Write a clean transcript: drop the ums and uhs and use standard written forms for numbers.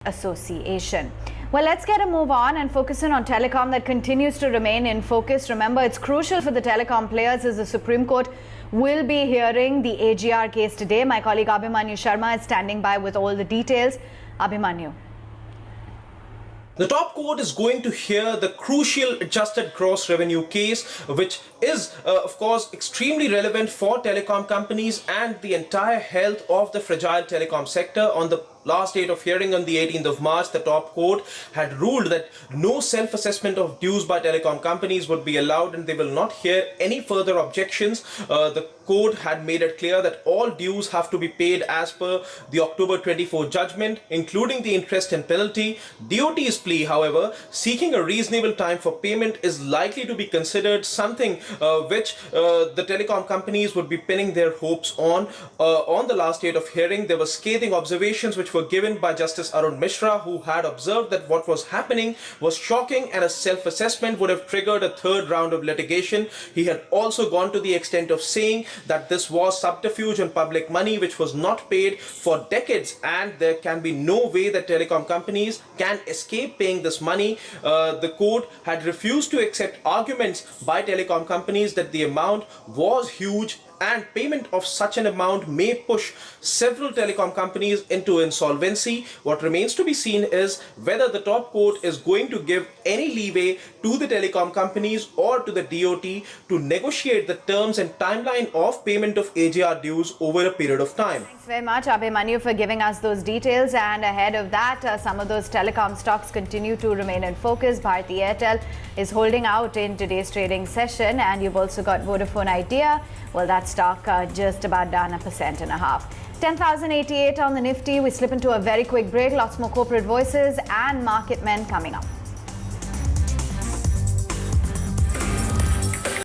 Association. Well, let's get a move on and focus in on Telecom that continues to remain in focus. Remember, it's crucial for the telecom players as the Supreme Court will be hearing the AGR case today. My colleague Abhimanyu Sharma is standing by with all the details. Abhimanyu. The top court is going to hear the crucial adjusted gross revenue case, which is, of course, extremely relevant for telecom companies and the entire health of the fragile telecom sector. On the last date of hearing on the 18th of March, the top court had ruled that no self-assessment of dues by telecom companies would be allowed and they will not hear any further objections. The court had made it clear that all dues have to be paid as per the October 24 judgment, including the interest and penalty. DOT's plea, however, seeking a reasonable time for payment is likely to be considered something which the telecom companies would be pinning their hopes on. On the last date of hearing, there were scathing observations which were given by Justice Arun Mishra, who had observed that what was happening was shocking and a self-assessment would have triggered a third round of litigation. He had also gone to the extent of saying that this was subterfuge on public money which was not paid for decades, and there can be no way that telecom companies can escape paying this money. The court had refused to accept arguments by telecom companies that the amount was huge and payment of such an amount may push several telecom companies into insolvency. What remains to be seen is whether the top court is going to give any leeway to the telecom companies or to the DOT to negotiate the terms and timeline of payment of AGR dues over a period of time. Thanks very much, Abhimanyu, for giving us those details. And ahead of that, some of those telecom stocks continue to remain in focus. Bharti Airtel is holding out in today's trading session, and you've also got Vodafone Idea. Well, that stock just about down 1.5%. 10,088 on the Nifty. We slip into a very quick break. Lots more corporate voices and market men coming up.